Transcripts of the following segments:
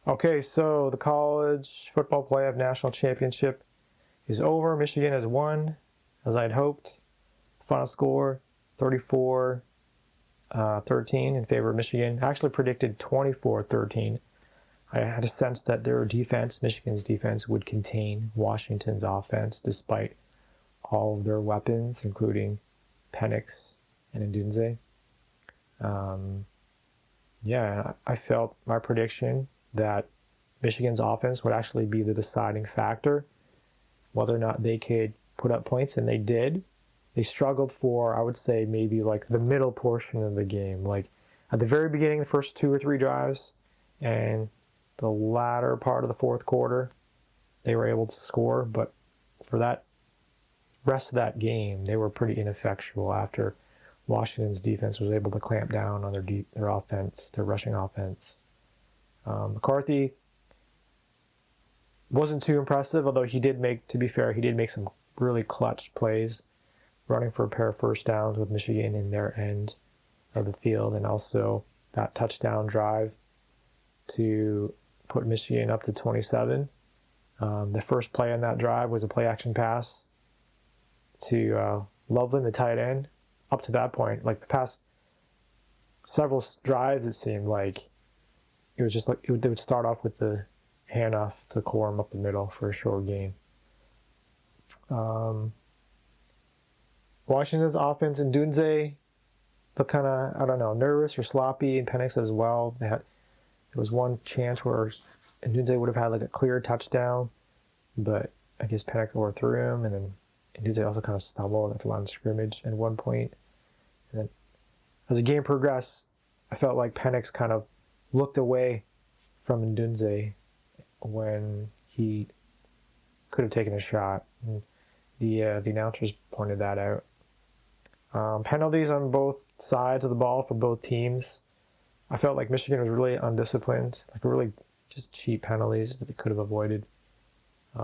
Okay, so the college football playoff national championship is over. Michigan has won, as I'd hoped. Final score 34-13 in favor of Michigan. I actually predicted 24-13. I had a sense that their defense, Michigan's defense, would contain Washington's offense despite all of their weapons, including Penix and Ndunze. I felt my prediction that Michigan's offense would actually be the deciding factor, whether or not they could put up points, and they did. They struggled for, I would say, maybe like the middle portion of the game. Like at the very beginning, the first 2 or 3 drives, and the latter part of the fourth quarter, they were able to score. But for that rest of that game, they were pretty ineffectual after Washington's defense was able to clamp down on their offense, their rushing offense. McCarthy wasn't too impressive, although to be fair, he did make some really clutch plays, running for a pair of first downs with Michigan in their end of the field, and also that touchdown drive to put Michigan up to 27. The first play on that drive was a play-action pass to Loveland, the tight end. Up to that point, like the past several drives, it seemed like it was just like they would start off with the handoff to Corum up the middle for a short game. Washington's offense and Ndunze looked kind of, nervous or sloppy, and Penix as well. There was one chance where Ndunze would have had like a clear touchdown, but I guess Penix overthrew him, and then Ndunze also kind of stumbled at the line of scrimmage at one point. And then as the game progressed, I felt like Penix kind of looked away from Ndunze when he could have taken a shot. And the announcers pointed that out. Penalties on both sides of the ball for both teams. I felt like Michigan was really undisciplined, like really just cheap penalties that they could have avoided.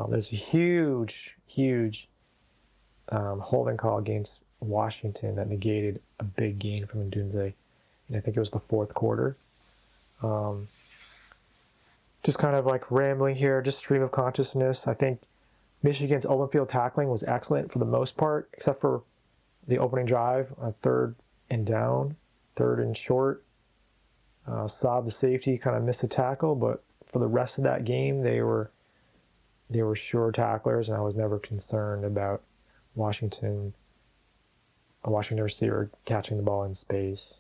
There's a huge holding call against Washington that negated a big gain from Ndunze, and I think it was the fourth quarter. Just kind of like rambling here, just stream of consciousness. I think Michigan's open field tackling was excellent for the most part, except for the opening drive on 3rd and down, 3rd and short. Saab, the safety, kind of missed a tackle, but for the rest of that game, they were sure tacklers, and I was never concerned about a Washington receiver catching the ball in space.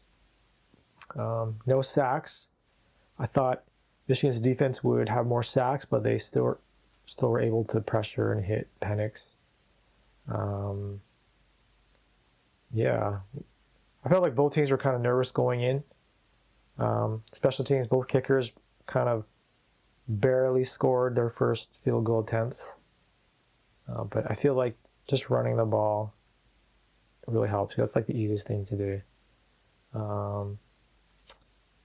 No sacks. I thought Michigan's defense would have more sacks, but they still were able to pressure and hit Penix. I felt like both teams were kind of nervous going in. Special teams, both kickers kind of barely scored their first field goal attempts. But I feel like just running the ball really helps. That's like the easiest thing to do.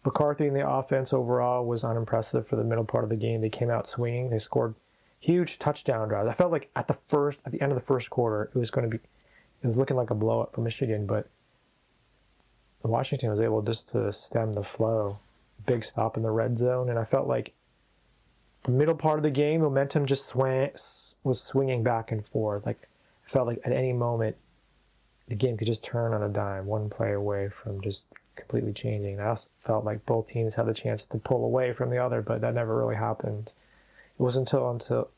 McCarthy in the offense overall was unimpressive for the middle part of the game. They came out swinging. They scored huge touchdown drives. I felt like at the end of the first quarter, it was looking like a blowout for Michigan, but Washington was able just to stem the flow. Big stop in the red zone, and I felt like the middle part of the game, momentum just was swinging back and forth. Like I felt like at any moment, the game could just turn on a dime, one play away from just completely changing. I also felt like both teams had the chance to pull away from the other, but that never really happened. It wasn't until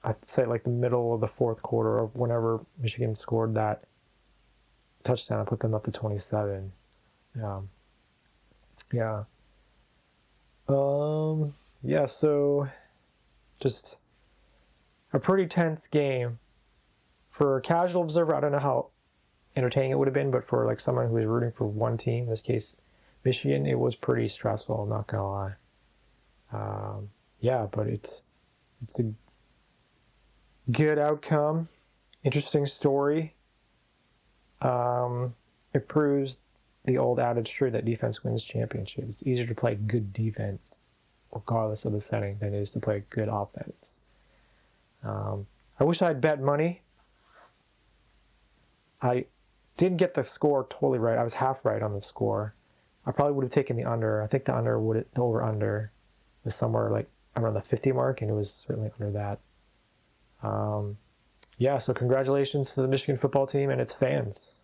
I'd say like the middle of the fourth quarter, or whenever Michigan scored that touchdown, I put them up to 27. So just a pretty tense game. For a casual observer, I don't know how entertaining it would have been, but for like someone who was rooting for one team, in this case Michigan, it was pretty stressful, I'm not gonna lie. But it's a good outcome, interesting story. It proves the old adage true that defense wins championships. It's easier to play good defense regardless of the setting than it is to play good offense. I wish I had bet money. I didn't get the score totally right. I was half right on the score. I probably would have taken the under. I think the over under was somewhere like around the 50 mark, and it was certainly under that. Yeah, so congratulations to the Michigan football team and its fans.